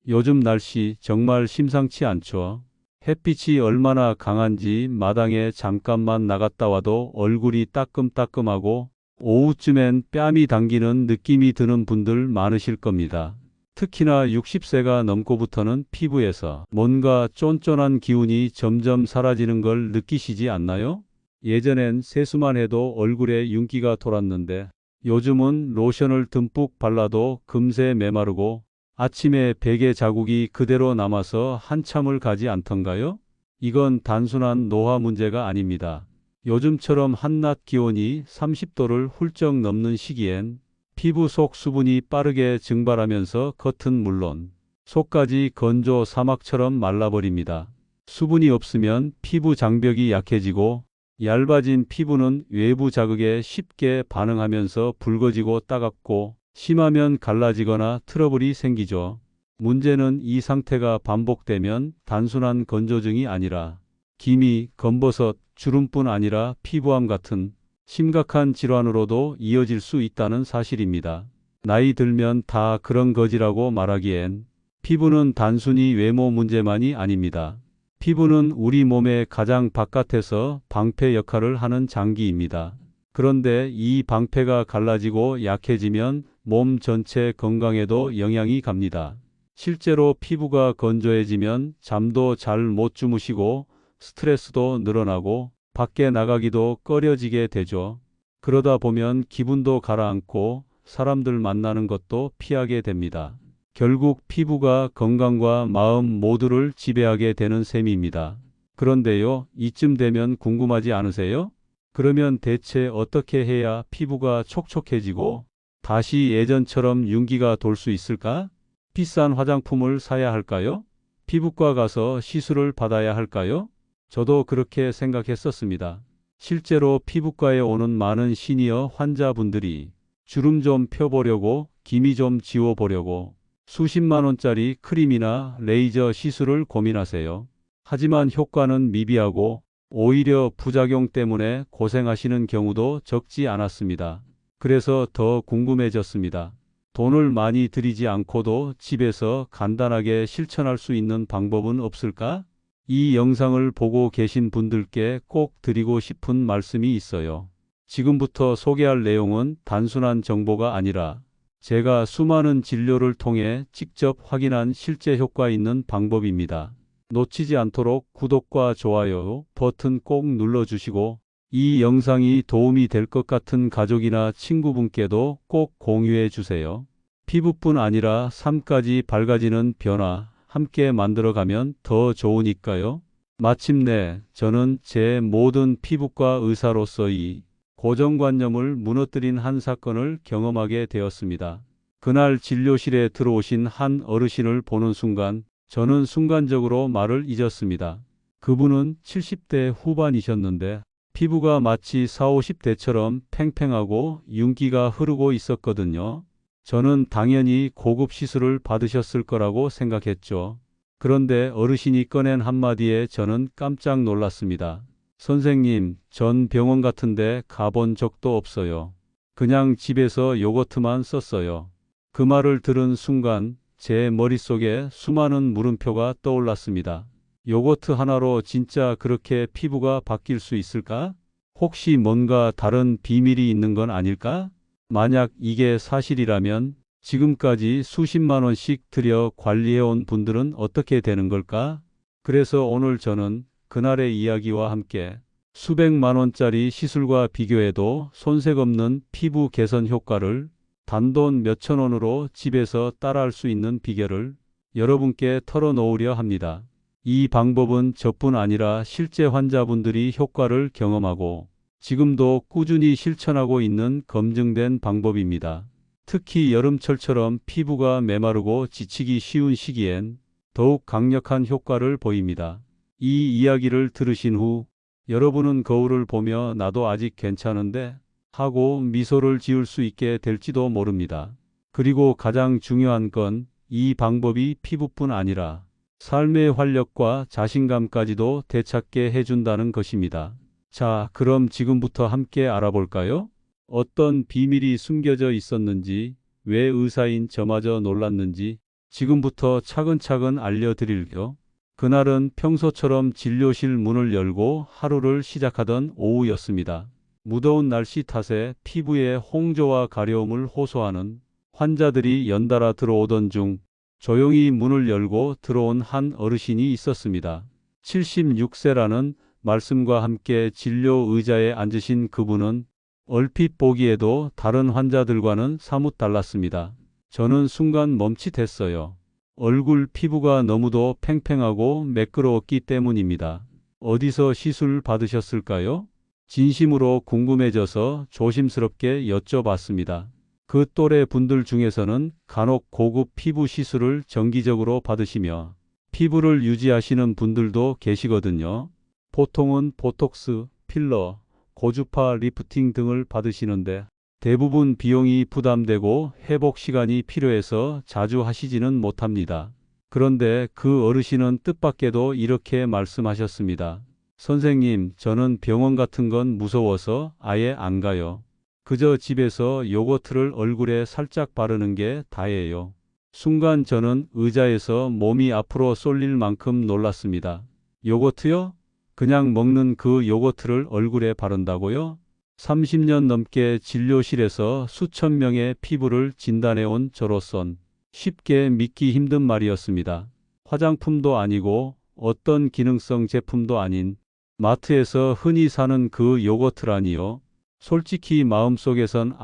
요즘 날씨 정말 심상치 않죠. 햇빛이 얼마나 강한지 마당에 잠깐만 나갔다 와도 얼굴이 따끔따끔하고 오후쯤엔 뺨이 당기는 느낌이 드는 분들 많으실 겁니다. 특히나 60세가 넘고부터는 피부에서 뭔가 쫀쫀한 기운이 점점 사라지는 걸 느끼시지 않나요? 예전엔 세수만 해도 얼굴에 윤기가 돌았는데 요즘은 로션을 듬뿍 발라도 금세 메마르고 아침에 베개 자국이 그대로 남아서 한참을 가지 않던가요? 이건 단순한 노화 문제가 아닙니다. 요즘처럼 한낮 기온이 30도를 훌쩍 넘는 시기엔 피부 속 수분이 빠르게 증발하면서 겉은 물론 속까지 건조 사막처럼 말라버립니다. 수분이 없으면 피부 장벽이 약해지고 얇아진 피부는 외부 자극에 쉽게 반응하면서 붉어지고 따갑고 심하면 갈라지거나 트러블이 생기죠. 문제는 이 상태가 반복되면 단순한 건조증이 아니라 기미, 검버섯, 주름뿐 아니라 피부암 같은 심각한 질환으로도 이어질 수 있다는 사실입니다. 나이 들면 다 그런 거지라고 말하기엔 피부는 단순히 외모 문제만이 아닙니다. 피부는 우리 몸의 가장 바깥에서 방패 역할을 하는 장기입니다. 그런데 이 방패가 갈라지고 약해지면 몸 전체 건강에도 영향이 갑니다. 실제로 피부가 건조해지면 잠도 잘 못 주무시고 스트레스도 늘어나고 밖에 나가기도 꺼려지게 되죠. 그러다 보면 기분도 가라앉고 사람들 만나는 것도 피하게 됩니다. 결국 피부가 건강과 마음 모두를 지배하게 되는 셈입니다. 그런데요, 이쯤 되면 궁금하지 않으세요? 그러면 대체 어떻게 해야 피부가 촉촉해지고 다시 예전처럼 윤기가 돌 수 있을까? 비싼 화장품을 사야 할까요? 피부과 가서 시술을 받아야 할까요? 저도 그렇게 생각했었습니다. 실제로 피부과에 오는 많은 시니어 환자분들이 주름 좀 펴보려고, 기미 좀 지워보려고 수십만 원짜리 크림이나 레이저 시술을 고민하세요. 하지만 효과는 미비하고 오히려 부작용 때문에 고생하시는 경우도 적지 않았습니다. 그래서 더 궁금해졌습니다. 돈을 많이 들이지 않고도 집에서 간단하게 실천할 수 있는 방법은 없을까? 이 영상을 보고 계신 분들께 꼭 드리고 싶은 말씀이 있어요. 지금부터 소개할 내용은 단순한 정보가 아니라 제가 수많은 진료를 통해 직접 확인한 실제 효과 있는 방법입니다. 놓치지 않도록 구독과 좋아요 버튼 꼭 눌러주시고 이 영상이 도움이 될 것 같은 가족이나 친구분께도 꼭 공유해 주세요. 피부뿐 아니라 삶까지 밝아지는 변화 함께 만들어가면 더 좋으니까요. 마침내 저는 제 모든 피부과 의사로서 이 고정관념을 무너뜨린 한 사건을 경험하게 되었습니다. 그날 진료실에 들어오신 한 어르신을 보는 순간 저는 순간적으로 말을 잊었습니다. 그분은 70대 후반이셨는데 피부가 마치 40, 50대처럼 팽팽하고 윤기가 흐르고 있었거든요. 저는 당연히 고급 시술을 받으셨을 거라고 생각했죠. 그런데 어르신이 꺼낸 한마디에 저는 깜짝 놀랐습니다. 선생님, 전 병원 같은데 가본 적도 없어요. 그냥 집에서 요거트만 썼어요. 그 말을 들은 순간 제 머릿속에 수많은 물음표가 떠올랐습니다. 요거트 하나로 진짜 그렇게 피부가 바뀔 수 있을까? 혹시 뭔가 다른 비밀이 있는 건 아닐까? 만약 이게 사실이라면 지금까지 수십만 원씩 들여 관리해온 분들은 어떻게 되는 걸까? 그래서 오늘 저는 그날의 이야기와 함께 수백만 원짜리 시술과 비교해도 손색 없는 피부 개선 효과를 단돈 몇천 원으로 집에서 따라할 수 있는 비결을 여러분께 털어놓으려 합니다. 이 방법은 저뿐 아니라 실제 환자분들이 효과를 경험하고 지금도 꾸준히 실천하고 있는 검증된 방법입니다. 특히 여름철처럼 피부가 메마르고 지치기 쉬운 시기엔 더욱 강력한 효과를 보입니다. 이 이야기를 들으신 후 여러분은 거울을 보며 나도 아직 괜찮은데 하고 미소를 지을 수 있게 될지도 모릅니다. 그리고 가장 중요한 건 이 방법이 피부뿐 아니라 삶의 활력과 자신감까지도 되찾게 해준다는 것입니다. 자, 그럼 지금부터 함께 알아볼까요? 어떤 비밀이 숨겨져 있었는지, 왜 의사인 저마저 놀랐는지, 지금부터 차근차근 알려드릴게요. 그날은 평소처럼 진료실 문을 열고 하루를 시작하던 오후였습니다. 무더운 날씨 탓에 피부에 홍조와 가려움을 호소하는 환자들이 연달아 들어오던 중 조용히 문을 열고 들어온 한 어르신이 있었습니다. 76세라는 말씀과 함께 진료 의자에 앉으신 그분은 얼핏 보기에도 다른 환자들과는 사뭇 달랐습니다. 저는 순간 멈칫했어요. 얼굴 피부가 너무도 팽팽하고 매끄러웠기 때문입니다. 어디서 시술 받으셨을까요? 진심으로 궁금해져서 조심스럽게 여쭤봤습니다. 그 또래 분들 중에서는 간혹 고급 피부 시술을 정기적으로 받으시며 피부를 유지하시는 분들도 계시거든요. 보통은 보톡스, 필러, 고주파 리프팅 등을 받으시는데 대부분 비용이 부담되고 회복 시간이 필요해서 자주 하시지는 못합니다. 그런데 그 어르신은 뜻밖에도 이렇게 말씀하셨습니다. 선생님, 저는 병원 같은 건 무서워서 아예 안 가요. 그저 집에서 요거트를 얼굴에 살짝 바르는 게 다예요. 순간 저는 의자에서 몸이 앞으로 쏠릴 만큼 놀랐습니다. 요거트요? 그냥 먹는 그 요거트를 얼굴에 바른다고요? 30년 넘게 진료실에서 수천 명의 피부를 진단해온 저로선 쉽게 믿기 힘든 말이었습니다. 화장품도 아니고 어떤 기능성 제품도 아닌 마트에서 흔히 사는 그 요거트라니요. 솔직히 마음속에선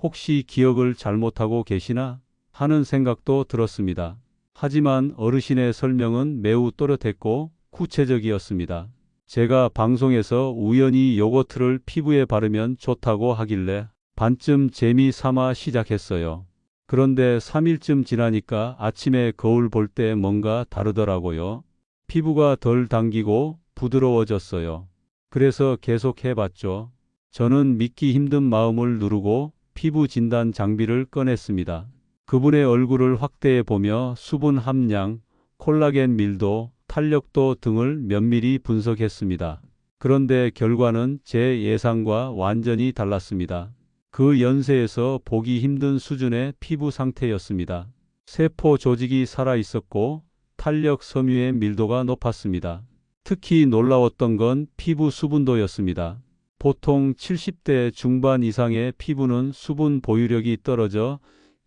혹시 기억을 잘못하고 계시나 하는 생각도 들었습니다. 하지만 어르신의 설명은 매우 또렷했고 구체적이었습니다. 제가 방송에서 우연히 요거트를 피부에 바르면 좋다고 하길래 반쯤 재미 삼아 시작했어요. 그런데 3일쯤 지나니까 아침에 거울 볼 때 뭔가 다르더라고요. 피부가 덜 당기고 부드러워졌어요. 그래서 계속 해봤죠. 저는 믿기 힘든 마음을 누르고 피부 진단 장비를 꺼냈습니다. 그분의 얼굴을 확대해 보며 수분 함량, 콜라겐 밀도, 탄력도 등을 면밀히 분석했습니다. 그런데 결과는 제 예상과 완전히 달랐습니다. 그 연세에서 보기 힘든 수준의 피부 상태였습니다. 세포 조직이 살아있었고 탄력 섬유의 밀도가 높았습니다. 특히 놀라웠던 건 피부 수분도였습니다. 보통 70대 중반 이상의 피부는 수분 보유력이 떨어져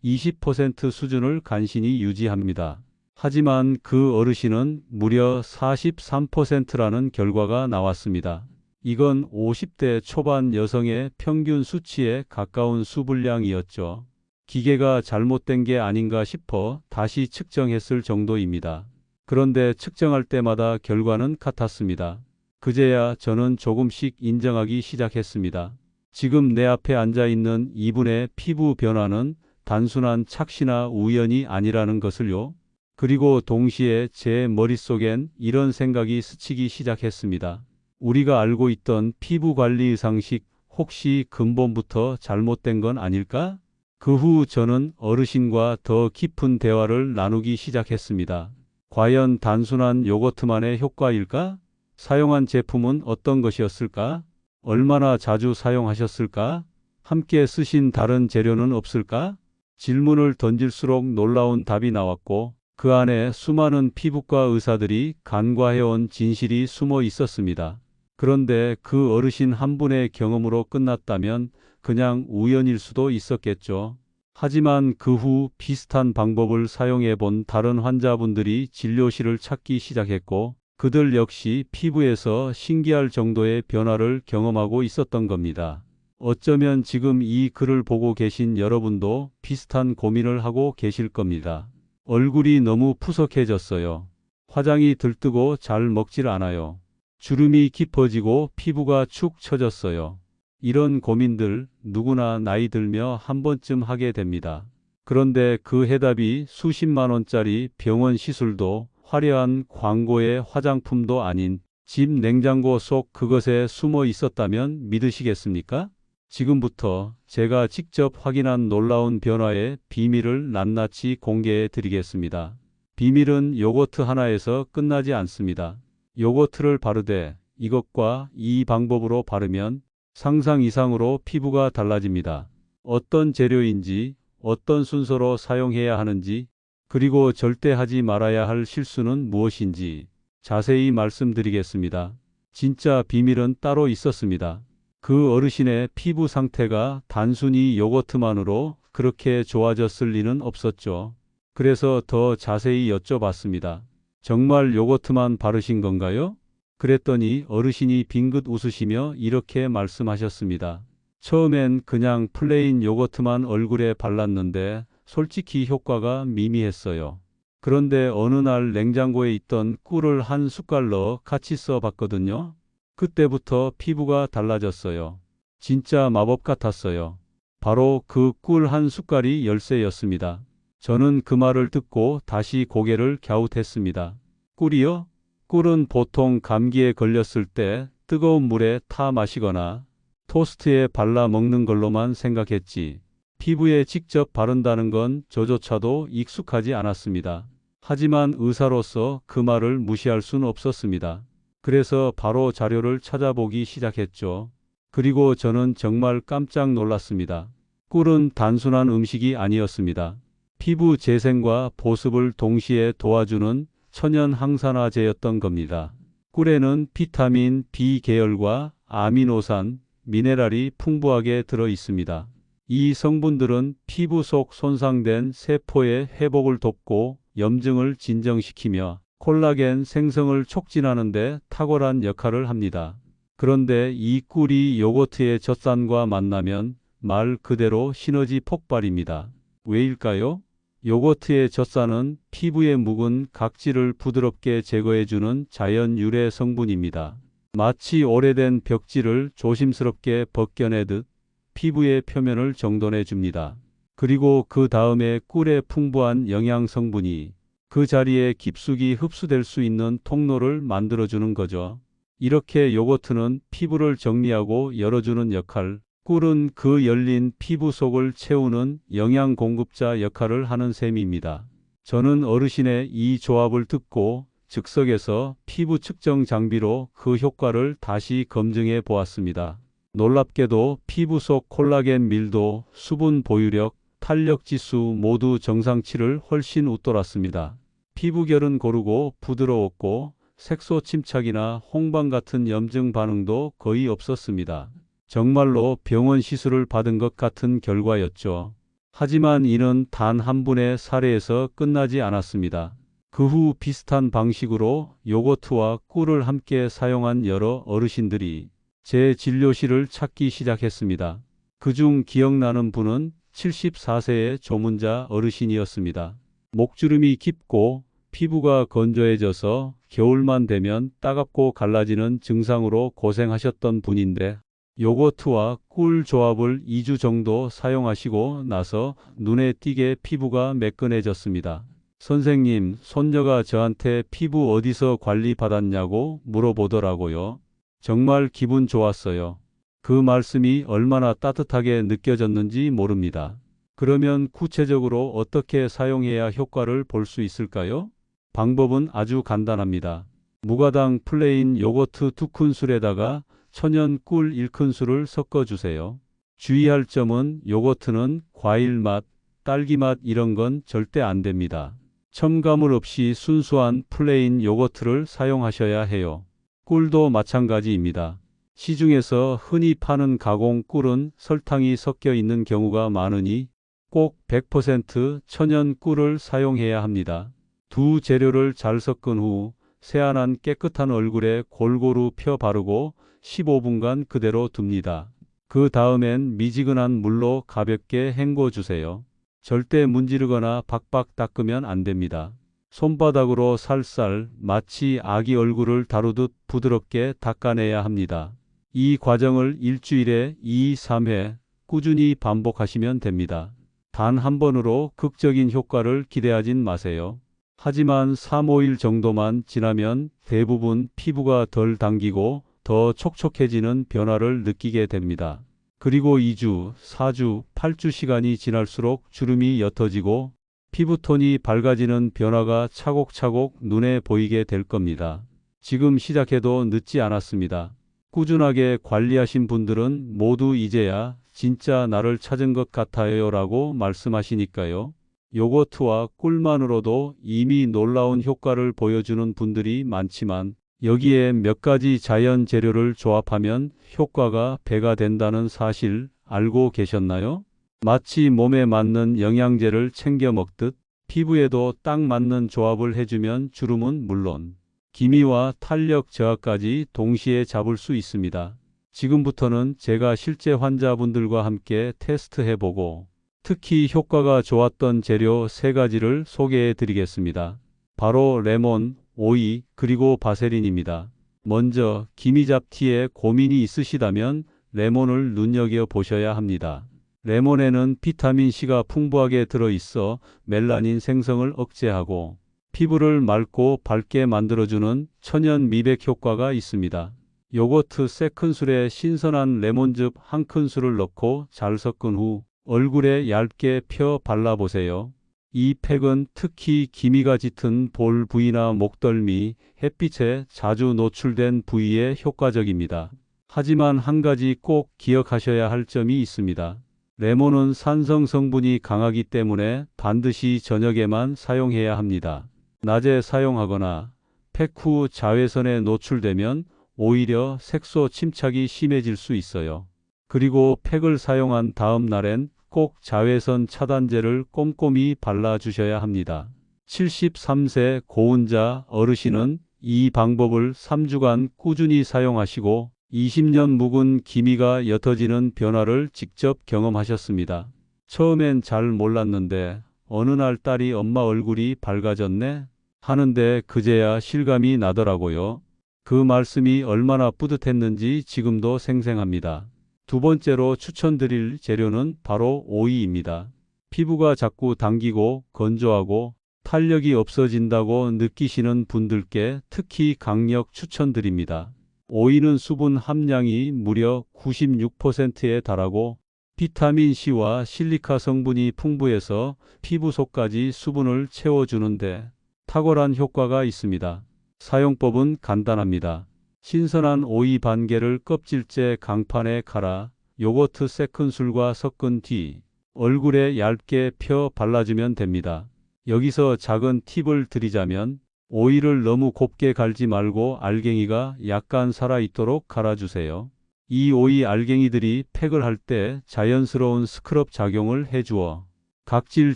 20% 수준을 간신히 유지합니다. 하지만 그 어르신은 무려 43%라는 결과가 나왔습니다. 이건 50대 초반 여성의 평균 수치에 가까운 수분량이었죠. 기계가 잘못된 게 아닌가 싶어 다시 측정했을 정도입니다. 그런데 측정할 때마다 결과는 같았습니다. 그제야 저는 조금씩 인정하기 시작했습니다. 지금 내 앞에 앉아 있는 이분의 피부 변화는 단순한 착시나 우연이 아니라는 것을요. 그리고 동시에 제 머릿속엔 이런 생각이 스치기 시작했습니다. 우리가 알고 있던 피부 관리 상식 혹시 근본부터 잘못된 건 아닐까? 그 후 저는 어르신과 더 깊은 대화를 나누기 시작했습니다. 과연 단순한 요거트만의 효과일까? 사용한 제품은 어떤 것이었을까? 얼마나 자주 사용하셨을까? 함께 쓰신 다른 재료는 없을까? 질문을 던질수록 놀라운 답이 나왔고 그 안에 수많은 피부과 의사들이 간과해온 진실이 숨어 있었습니다. 그런데 그 어르신 한 분의 경험으로 끝났다면 그냥 우연일 수도 있었겠죠. 하지만 그 후 비슷한 방법을 사용해 본 다른 환자분들이 진료실을 찾기 시작했고 그들 역시 피부에서 신기할 정도의 변화를 경험하고 있었던 겁니다. 어쩌면 지금 이 글을 보고 계신 여러분도 비슷한 고민을 하고 계실 겁니다. 얼굴이 너무 푸석해졌어요. 화장이 들뜨고 잘 먹질 않아요. 주름이 깊어지고 피부가 축 처졌어요. 이런 고민들 누구나 나이 들며 한 번쯤 하게 됩니다. 그런데 그 해답이 수십만 원짜리 병원 시술도 화려한 광고의 화장품도 아닌 집 냉장고 속 그것에 숨어 있었다면 믿으시겠습니까? 지금부터 제가 직접 확인한 놀라운 변화의 비밀을 낱낱이 공개해 드리겠습니다. 비밀은 요거트 하나에서 끝나지 않습니다. 요거트를 바르되 이것과 이 방법으로 바르면 상상 이상으로 피부가 달라집니다. 어떤 재료인지, 어떤 순서로 사용해야 하는지, 그리고 절대 하지 말아야 할 실수는 무엇인지 자세히 말씀드리겠습니다. 진짜 비밀은 따로 있었습니다. 그 어르신의 피부 상태가 단순히 요거트만으로 그렇게 좋아졌을 리는 없었죠. 그래서 더 자세히 여쭤봤습니다. 정말 요거트만 바르신 건가요? 그랬더니 어르신이 빙긋 웃으시며 이렇게 말씀하셨습니다. 처음엔 그냥 플레인 요거트만 얼굴에 발랐는데 솔직히 효과가 미미했어요. 그런데 어느 날 냉장고에 있던 꿀을 한 숟갈 넣어 같이 써봤거든요. 그때부터 피부가 달라졌어요. 진짜 마법 같았어요. 바로 그 꿀 한 숟갈이 열쇠였습니다. 저는 그 말을 듣고 다시 고개를 갸웃했습니다. 꿀이요? 꿀은 보통 감기에 걸렸을 때 뜨거운 물에 타 마시거나 토스트에 발라 먹는 걸로만 생각했지. 피부에 직접 바른다는 건 저조차도 익숙하지 않았습니다. 하지만 의사로서 그 말을 무시할 순 없었습니다. 그래서 바로 자료를 찾아보기 시작했죠. 그리고 저는 정말 깜짝 놀랐습니다. 꿀은 단순한 음식이 아니었습니다. 피부 재생과 보습을 동시에 도와주는 천연 항산화제였던 겁니다. 꿀에는 비타민 B 계열과 아미노산, 미네랄이 풍부하게 들어 있습니다. 이 성분들은 피부 속 손상된 세포의 회복을 돕고 염증을 진정시키며 콜라겐 생성을 촉진하는 데 탁월한 역할을 합니다. 그런데 이 꿀이 요거트의 젖산과 만나면 말 그대로 시너지 폭발입니다. 왜일까요? 요거트의 젖산은 피부에 묵은 각질을 부드럽게 제거해주는 자연 유래 성분입니다. 마치 오래된 벽지를 조심스럽게 벗겨내듯 피부의 표면을 정돈해 줍니다. 그리고 그 다음에 꿀의 풍부한 영양 성분이 그 자리에 깊숙이 흡수될 수 있는 통로를 만들어주는 거죠. 이렇게 요거트는 피부를 정리하고 열어주는 역할, 꿀은 그 열린 피부 속을 채우는 영양 공급자 역할을 하는 셈입니다. 저는 어르신의 이 조합을 듣고 즉석에서 피부 측정 장비로 그 효과를 다시 검증해 보았습니다. 놀랍게도 피부 속 콜라겐 밀도, 수분 보유력, 탄력 지수 모두 정상치를 훨씬 웃돌았습니다. 피부결은 고르고 부드러웠고 색소 침착이나 홍방 같은 염증 반응도 거의 없었습니다. 정말로 병원 시술을 받은 것 같은 결과였죠. 하지만 이는 단 한 분의 사례에서 끝나지 않았습니다. 그 후 비슷한 방식으로 요거트와 꿀을 함께 사용한 여러 어르신들이 제 진료실을 찾기 시작했습니다. 그중 기억나는 분은 74세의 조문자 어르신이었습니다. 목주름이 깊고 피부가 건조해져서 겨울만 되면 따갑고 갈라지는 증상으로 고생하셨던 분인데 요거트와 꿀 조합을 2주 정도 사용하시고 나서 눈에 띄게 피부가 매끈해졌습니다. 선생님, 손녀가 저한테 피부 어디서 관리 받았냐고 물어보더라고요. 정말 기분 좋았어요. 그 말씀이 얼마나 따뜻하게 느껴졌는지 모릅니다. 그러면 구체적으로 어떻게 사용해야 효과를 볼 수 있을까요? 방법은 아주 간단합니다. 무가당 플레인 요거트 2큰술에다가 천연 꿀 1큰술을 섞어주세요. 주의할 점은 요거트는 과일 맛, 딸기 맛 이런 건 절대 안 됩니다. 첨가물 없이 순수한 플레인 요거트를 사용하셔야 해요. 꿀도 마찬가지입니다. 시중에서 흔히 파는 가공 꿀은 설탕이 섞여 있는 경우가 많으니 꼭 100% 천연 꿀을 사용해야 합니다. 두 재료를 잘 섞은 후 세안한 깨끗한 얼굴에 골고루 펴 바르고 15분간 그대로 둡니다. 그 다음엔 미지근한 물로 가볍게 헹궈주세요. 절대 문지르거나 박박 닦으면 안 됩니다. 손바닥으로 살살 마치 아기 얼굴을 다루듯 부드럽게 닦아내야 합니다. 이 과정을 일주일에 2-3회 꾸준히 반복하시면 됩니다. 단 한 번으로 극적인 효과를 기대하진 마세요. 하지만 3-5일 정도만 지나면 대부분 피부가 덜 당기고 더 촉촉해지는 변화를 느끼게 됩니다. 그리고 2주, 4주, 8주 시간이 지날수록 주름이 옅어지고 피부톤이 밝아지는 변화가 차곡차곡 눈에 보이게 될 겁니다. 지금 시작해도 늦지 않았습니다. 꾸준하게 관리하신 분들은 모두 이제야 진짜 나를 찾은 것 같아요 라고 말씀하시니까요. 요거트와 꿀만으로도 이미 놀라운 효과를 보여주는 분들이 많지만 여기에 몇 가지 자연 재료를 조합하면 효과가 배가 된다는 사실 알고 계셨나요? 마치 몸에 맞는 영양제를 챙겨 먹듯 피부에도 딱 맞는 조합을 해주면 주름은 물론 기미와 탄력 저하까지 동시에 잡을 수 있습니다. 지금부터는 제가 실제 환자분들과 함께 테스트해보고 특히 효과가 좋았던 재료 3가지를 소개해 드리겠습니다. 바로 레몬, 오이, 그리고 바세린입니다. 먼저 기미잡티에 고민이 있으시다면 레몬을 눈여겨보셔야 합니다. 레몬에는 비타민C가 풍부하게 들어있어 멜라닌 생성을 억제하고 피부를 맑고 밝게 만들어주는 천연 미백 효과가 있습니다. 요거트 3큰술에 신선한 레몬즙 1큰술을 넣고 잘 섞은 후 얼굴에 얇게 펴 발라보세요. 이 팩은 특히 기미가 짙은 볼 부위나 목덜미, 햇빛에 자주 노출된 부위에 효과적입니다. 하지만 한 가지 꼭 기억하셔야 할 점이 있습니다. 레몬은 산성 성분이 강하기 때문에 반드시 저녁에만 사용해야 합니다. 낮에 사용하거나 팩 후 자외선에 노출되면 오히려 색소 침착이 심해질 수 있어요. 그리고 팩을 사용한 다음 날엔 꼭 자외선 차단제를 꼼꼼히 발라주셔야 합니다. 73세 고운자 어르신은 이 방법을 3주간 꾸준히 사용하시고 20년 묵은 기미가 옅어지는 변화를 직접 경험하셨습니다. 처음엔 잘 몰랐는데 어느 날 딸이 엄마 얼굴이 밝아졌네 하는데 그제야 실감이 나더라고요. 그 말씀이 얼마나 뿌듯했는지 지금도 생생합니다. 두 번째로 추천드릴 재료는 바로 오이입니다. 피부가 자꾸 당기고 건조하고 탄력이 없어진다고 느끼시는 분들께 특히 강력 추천드립니다. 오이는 수분 함량이 무려 96%에 달하고 비타민C와 실리카 성분이 풍부해서 피부 속까지 수분을 채워주는데 탁월한 효과가 있습니다. 사용법은 간단합니다. 신선한 오이 반개를 껍질째 강판에 갈아 요거트 3큰술과 섞은 뒤 얼굴에 얇게 펴 발라주면 됩니다. 여기서 작은 팁을 드리자면 오이를 너무 곱게 갈지 말고 알갱이가 약간 살아있도록 갈아주세요. 이 오이 알갱이들이 팩을 할 때 자연스러운 스크럽 작용을 해주어 각질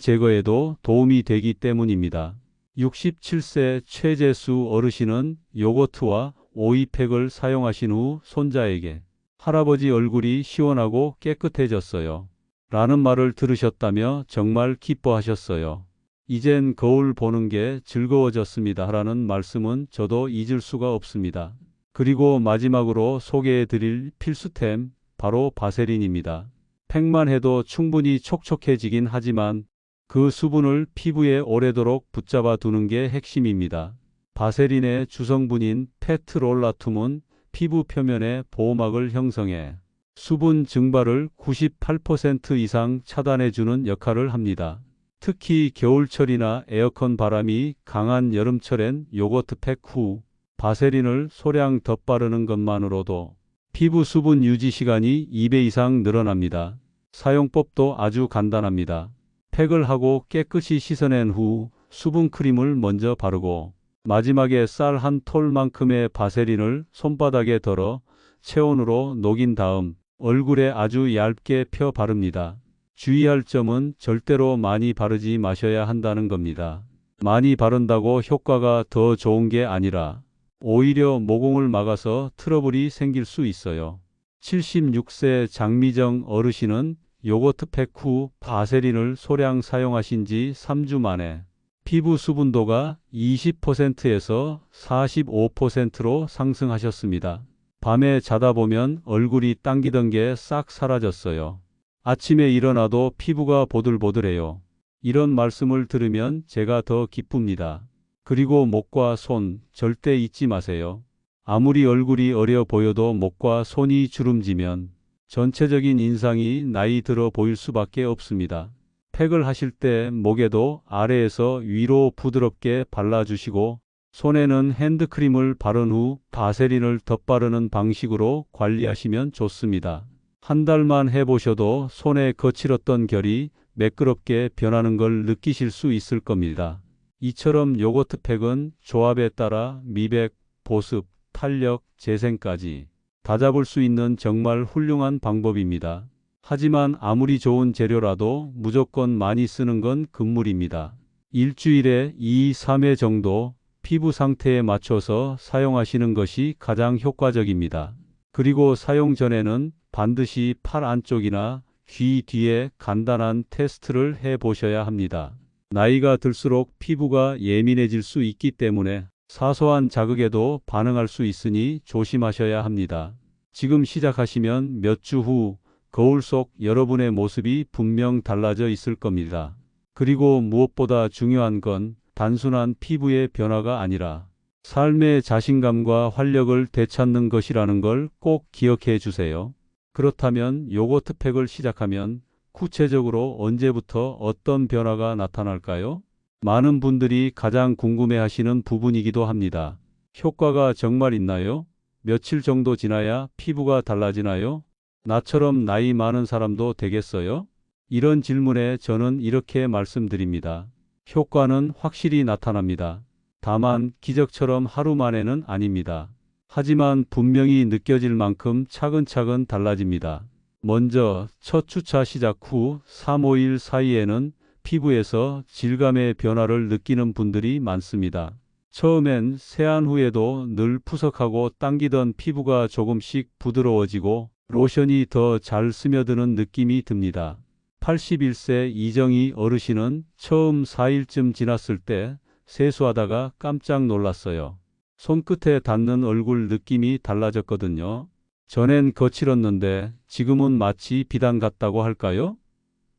제거에도 도움이 되기 때문입니다. 67세 최재수 어르신은 요거트와 오이팩을 사용하신 후 손자에게 할아버지 얼굴이 시원하고 깨끗해졌어요 라는 말을 들으셨다며 정말 기뻐하셨어요. 이젠 거울 보는 게 즐거워졌습니다 라는 말씀은 저도 잊을 수가 없습니다. 그리고 마지막으로 소개해 드릴 필수템 바로 바세린입니다. 팩만 해도 충분히 촉촉해지긴 하지만 그 수분을 피부에 오래도록 붙잡아 두는 게 핵심입니다. 바세린의 주성분인 페트롤라툼은 피부 표면에 보호막을 형성해 수분 증발을 98% 이상 차단해주는 역할을 합니다. 특히 겨울철이나 에어컨 바람이 강한 여름철엔 요거트 팩 후 바세린을 소량 덧바르는 것만으로도 피부 수분 유지 시간이 2배 이상 늘어납니다. 사용법도 아주 간단합니다. 팩을 하고 깨끗이 씻어낸 후 수분 크림을 먼저 바르고 마지막에 쌀 한 톨만큼의 바세린을 손바닥에 덜어 체온으로 녹인 다음 얼굴에 아주 얇게 펴 바릅니다. 주의할 점은 절대로 많이 바르지 마셔야 한다는 겁니다. 많이 바른다고 효과가 더 좋은 게 아니라 오히려 모공을 막아서 트러블이 생길 수 있어요. 76세 장미정 어르신은 요거트 팩 후 바세린을 소량 사용하신 지 3주 만에 피부 수분도가 20%에서 45%로 상승하셨습니다. 밤에 자다 보면 얼굴이 당기던 게 싹 사라졌어요. 아침에 일어나도 피부가 보들보들해요. 이런 말씀을 들으면 제가 더 기쁩니다. 그리고 목과 손 절대 잊지 마세요. 아무리 얼굴이 어려 보여도 목과 손이 주름지면 전체적인 인상이 나이 들어 보일 수밖에 없습니다. 팩을 하실 때 목에도 아래에서 위로 부드럽게 발라주시고 손에는 핸드크림을 바른 후 바세린을 덧바르는 방식으로 관리하시면 좋습니다. 한 달만 해보셔도 손에 거칠었던 결이 매끄럽게 변하는 걸 느끼실 수 있을 겁니다. 이처럼 요거트팩은 조합에 따라 미백, 보습, 탄력, 재생까지 다 잡을 수 있는 정말 훌륭한 방법입니다. 하지만 아무리 좋은 재료라도 무조건 많이 쓰는 건 금물입니다. 일주일에 2, 3회 정도 피부 상태에 맞춰서 사용하시는 것이 가장 효과적입니다. 그리고 사용 전에는 반드시 팔 안쪽이나 귀 뒤에 간단한 테스트를 해 보셔야 합니다. 나이가 들수록 피부가 예민해질 수 있기 때문에 사소한 자극에도 반응할 수 있으니 조심하셔야 합니다. 지금 시작하시면 몇 주 후 거울 속 여러분의 모습이 분명 달라져 있을 겁니다. 그리고 무엇보다 중요한 건 단순한 피부의 변화가 아니라 삶의 자신감과 활력을 되찾는 것이라는 걸 꼭 기억해 주세요. 그렇다면 요거트팩을 시작하면 구체적으로 언제부터 어떤 변화가 나타날까요? 많은 분들이 가장 궁금해하시는 부분이기도 합니다. 효과가 정말 있나요? 며칠 정도 지나야 피부가 달라지나요? 나처럼 나이 많은 사람도 되겠어요? 이런 질문에 저는 이렇게 말씀드립니다. 효과는 확실히 나타납니다. 다만 기적처럼 하루 만에는 아닙니다. 하지만 분명히 느껴질 만큼 차근차근 달라집니다. 먼저 첫 주차 시작 후 3, 5일 사이에는 피부에서 질감의 변화를 느끼는 분들이 많습니다. 처음엔 세안 후에도 늘 푸석하고 당기던 피부가 조금씩 부드러워지고 로션이 더 잘 스며드는 느낌이 듭니다. 81세 이정희 어르신은 처음 4일쯤 지났을 때 세수하다가 깜짝 놀랐어요. 손끝에 닿는 얼굴 느낌이 달라졌거든요. 전엔 거칠었는데 지금은 마치 비단 같다고 할까요?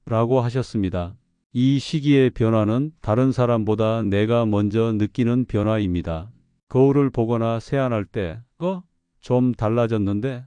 라고 하셨습니다. 이 시기의 변화는 다른 사람보다 내가 먼저 느끼는 변화입니다. 거울을 보거나 세안할 때, 좀 달라졌는데?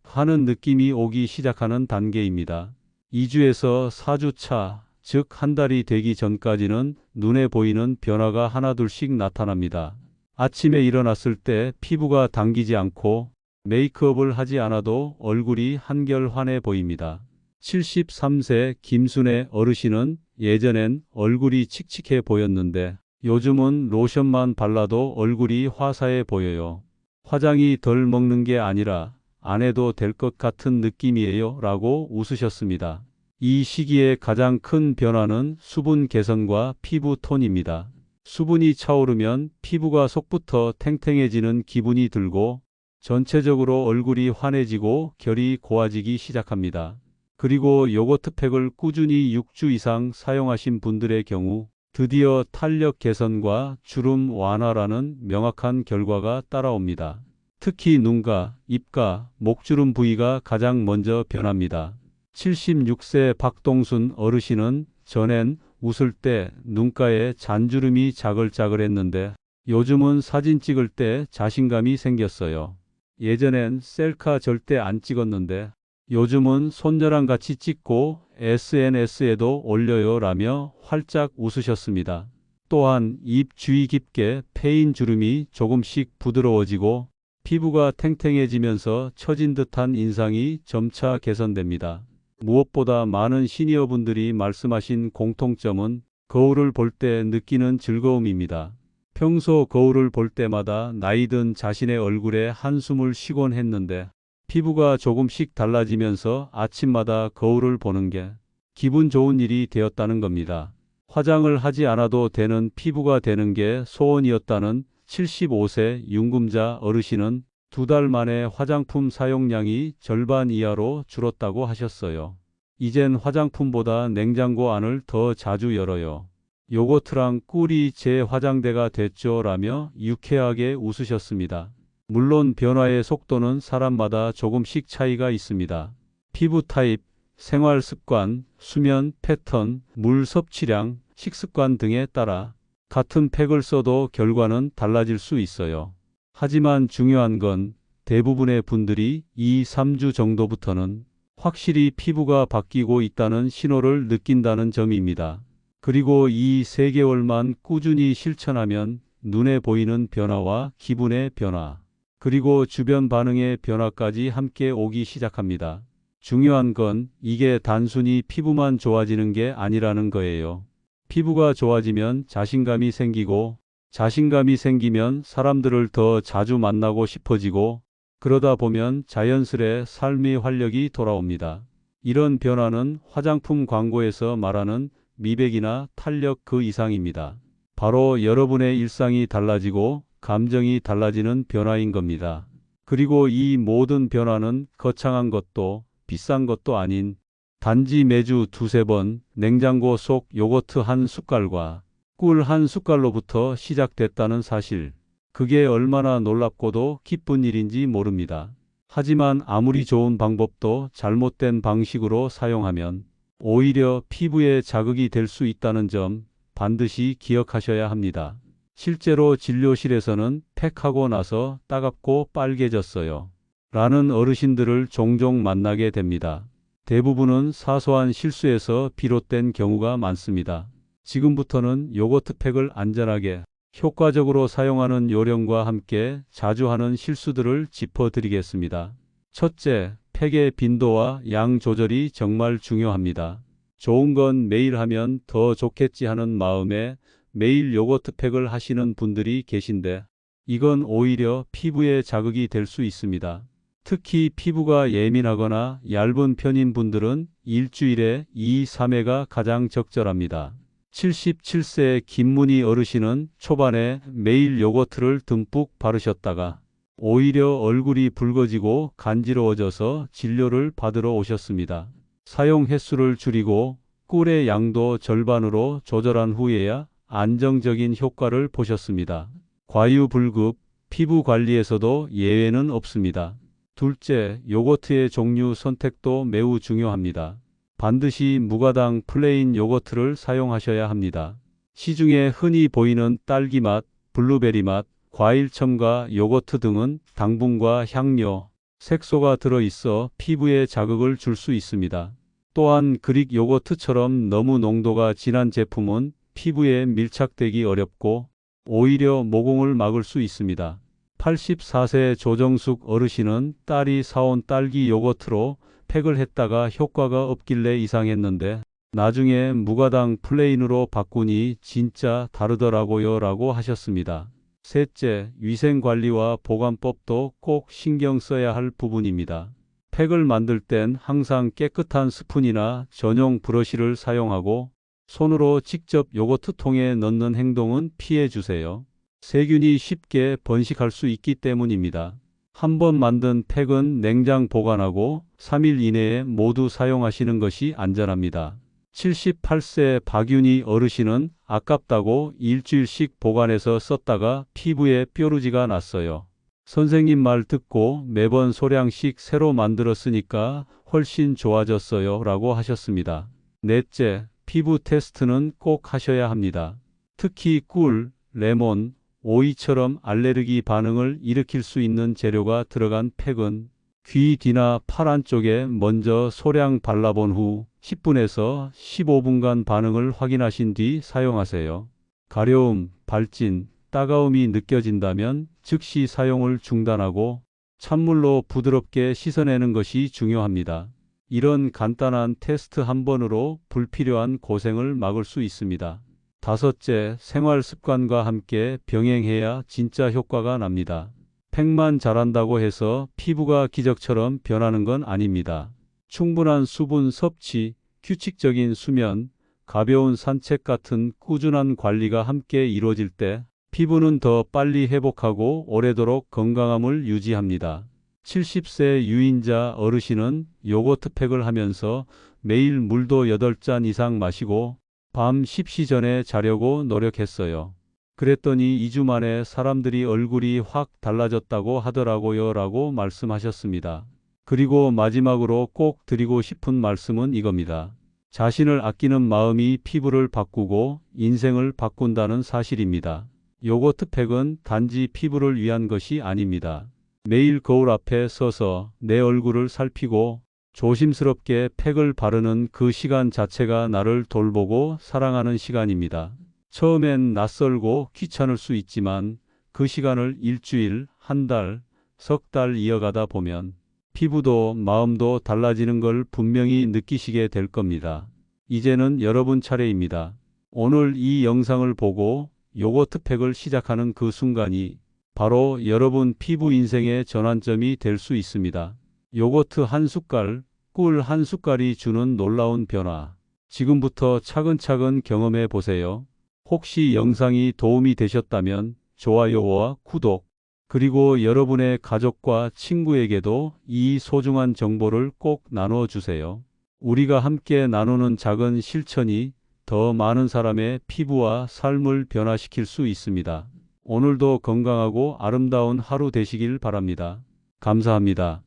하는 느낌이 오기 시작하는 단계입니다. 2주에서 4주 차, 즉 한 달이 되기 전까지는 눈에 보이는 변화가 하나둘씩 나타납니다. 아침에 일어났을 때 피부가 당기지 않고 메이크업을 하지 않아도 얼굴이 한결 환해 보입니다. 73세 김순애 어르신은 예전엔 얼굴이 칙칙해 보였는데 요즘은 로션만 발라도 얼굴이 화사해 보여요. 화장이 덜 먹는 게 아니라 안 해도 될 것 같은 느낌이에요 라고 웃으셨습니다. 이 시기에 가장 큰 변화는 수분 개선과 피부 톤입니다. 수분이 차오르면 피부가 속부터 탱탱해지는 기분이 들고 전체적으로 얼굴이 환해지고 결이 고와지기 시작합니다. 그리고 요거트팩을 꾸준히 6주 이상 사용하신 분들의 경우 드디어 탄력 개선과 주름 완화라는 명확한 결과가 따라옵니다. 특히 눈가, 입가, 목주름 부위가 가장 먼저 변합니다. 76세 박동순 어르신은 전엔 웃을 때 눈가에 잔주름이 자글자글했는데 요즘은 사진 찍을 때 자신감이 생겼어요. 예전엔 셀카 절대 안 찍었는데 요즘은 손녀랑 같이 찍고 SNS에도 올려요 라며 활짝 웃으셨습니다. 또한 입 주위 깊게 패인 주름이 조금씩 부드러워지고 피부가 탱탱해지면서 처진 듯한 인상이 점차 개선됩니다. 무엇보다 많은 시니어분들이 말씀하신 공통점은 거울을 볼 때 느끼는 즐거움입니다. 평소 거울을 볼 때마다 나이 든 자신의 얼굴에 한숨을 쉬곤 했는데 피부가 조금씩 달라지면서 아침마다 거울을 보는 게 기분 좋은 일이 되었다는 겁니다. 화장을 하지 않아도 되는 피부가 되는 게 소원이었다는 75세 윤금자 어르신은 2달 만에 화장품 사용량이 절반 이하로 줄었다고 하셨어요. 이젠 화장품보다 냉장고 안을 더 자주 열어요. 요거트랑 꿀이 제 화장대가 됐죠 라며 유쾌하게 웃으셨습니다. 물론 변화의 속도는 사람마다 조금씩 차이가 있습니다. 피부 타입, 생활 습관, 수면 패턴, 물 섭취량, 식습관 등에 따라 같은 팩을 써도 결과는 달라질 수 있어요. 하지만 중요한 건 대부분의 분들이 2, 3주 정도부터는 확실히 피부가 바뀌고 있다는 신호를 느낀다는 점입니다. 그리고 이 3개월만 꾸준히 실천하면 눈에 보이는 변화와 기분의 변화, 그리고 주변 반응의 변화까지 함께 오기 시작합니다. 중요한 건 이게 단순히 피부만 좋아지는 게 아니라는 거예요. 피부가 좋아지면 자신감이 생기고, 자신감이 생기면 사람들을 더 자주 만나고 싶어지고, 그러다 보면 자연스레 삶의 활력이 돌아옵니다. 이런 변화는 화장품 광고에서 말하는 미백이나 탄력 그 이상입니다. 바로 여러분의 일상이 달라지고 감정이 달라지는 변화인 겁니다. 그리고 이 모든 변화는 거창한 것도 비싼 것도 아닌 단지 매주 두세 번 냉장고 속 요거트 한 숟갈과 꿀 한 숟갈로부터 시작됐다는 사실. 그게 얼마나 놀랍고도 기쁜 일인지 모릅니다. 하지만 아무리 좋은 방법도 잘못된 방식으로 사용하면 오히려 피부에 자극이 될 수 있다는 점 반드시 기억하셔야 합니다. 실제로 진료실에서는 팩하고 나서 따갑고 빨개졌어요. 라는 어르신들을 종종 만나게 됩니다. 대부분은 사소한 실수에서 비롯된 경우가 많습니다. 지금부터는 요거트 팩을 안전하게 효과적으로 사용하는 요령과 함께 자주 하는 실수들을 짚어드리겠습니다. 첫째, 팩의 빈도와 양 조절이 정말 중요합니다. 좋은 건 매일 하면 더 좋겠지 하는 마음에 매일 요거트 팩을 하시는 분들이 계신데 이건 오히려 피부에 자극이 될 수 있습니다. 특히 피부가 예민하거나 얇은 편인 분들은 일주일에 2, 3회가 가장 적절합니다. 77세 김문희 어르신은 초반에 매일 요거트를 듬뿍 바르셨다가 오히려 얼굴이 붉어지고 간지러워져서 진료를 받으러 오셨습니다. 사용 횟수를 줄이고 꿀의 양도 절반으로 조절한 후에야 안정적인 효과를 보셨습니다. 과유불급, 피부 관리에서도 예외는 없습니다. 둘째, 요거트의 종류 선택도 매우 중요합니다. 반드시 무가당 플레인 요거트를 사용하셔야 합니다. 시중에 흔히 보이는 딸기 맛, 블루베리 맛, 과일 첨가 요거트 등은 당분과 향료, 색소가 들어있어 피부에 자극을 줄 수 있습니다. 또한 그릭 요거트처럼 너무 농도가 진한 제품은 피부에 밀착되기 어렵고 오히려 모공을 막을 수 있습니다. 84세 조정숙 어르신은 딸이 사온 딸기 요거트로 팩을 했다가 효과가 없길래 이상했는데 나중에 무가당 플레인으로 바꾸니 진짜 다르더라고요 라고 하셨습니다. 셋째, 위생관리와 보관법도 꼭 신경 써야 할 부분입니다. 팩을 만들 땐 항상 깨끗한 스푼이나 전용 브러쉬를 사용하고 손으로 직접 요거트 통에 넣는 행동은 피해 주세요. 세균이 쉽게 번식할 수 있기 때문입니다. 한 번 만든 팩은 냉장 보관하고 3일 이내에 모두 사용하시는 것이 안전합니다. 78세 박윤희 어르신은 아깝다고 일주일씩 보관해서 썼다가 피부에 뾰루지가 났어요. 선생님 말 듣고 매번 소량씩 새로 만들었으니까 훨씬 좋아졌어요 라고 하셨습니다. 넷째, 피부 테스트는 꼭 하셔야 합니다. 특히 꿀, 레몬, 오이처럼 알레르기 반응을 일으킬 수 있는 재료가 들어간 팩은 귀 뒤나 팔 안쪽에 먼저 소량 발라본 후 10분에서 15분간 반응을 확인하신 뒤 사용하세요. 가려움, 발진, 따가움이 느껴진다면 즉시 사용을 중단하고 찬물로 부드럽게 씻어내는 것이 중요합니다. 이런 간단한 테스트 한 번으로 불필요한 고생을 막을 수 있습니다. 다섯째, 생활 습관과 함께 병행해야 진짜 효과가 납니다. 팩만 잘한다고 해서 피부가 기적처럼 변하는 건 아닙니다. 충분한 수분 섭취, 규칙적인 수면, 가벼운 산책 같은 꾸준한 관리가 함께 이루어질 때 피부는 더 빨리 회복하고 오래도록 건강함을 유지합니다. 70세 유인자 어르신은 요거트 팩을 하면서 매일 물도 8잔 이상 마시고 밤 십시 전에 자려고 노력했어요. 그랬더니 2주 만에 사람들이 얼굴이 확 달라졌다고 하더라고요 라고 말씀하셨습니다. 그리고 마지막으로 꼭 드리고 싶은 말씀은 이겁니다. 자신을 아끼는 마음이 피부를 바꾸고 인생을 바꾼다는 사실입니다. 요거트 팩은 단지 피부를 위한 것이 아닙니다. 매일 거울 앞에 서서 내 얼굴을 살피고 조심스럽게 팩을 바르는 그 시간 자체가 나를 돌보고 사랑하는 시간입니다. 처음엔 낯설고 귀찮을 수 있지만 그 시간을 일주일, 한 달, 석 달 이어가다 보면 피부도 마음도 달라지는 걸 분명히 느끼시게 될 겁니다. 이제는 여러분 차례입니다. 오늘 이 영상을 보고 요거트 팩을 시작하는 그 순간이 바로 여러분 피부 인생의 전환점이 될 수 있습니다. 요거트 한 숟갈, 꿀 한 숟갈이 주는 놀라운 변화. 지금부터 차근차근 경험해 보세요. 혹시 영상이 도움이 되셨다면 좋아요와 구독, 그리고 여러분의 가족과 친구에게도 이 소중한 정보를 꼭 나눠주세요. 우리가 함께 나누는 작은 실천이 더 많은 사람의 피부와 삶을 변화시킬 수 있습니다. 오늘도 건강하고 아름다운 하루 되시길 바랍니다. 감사합니다.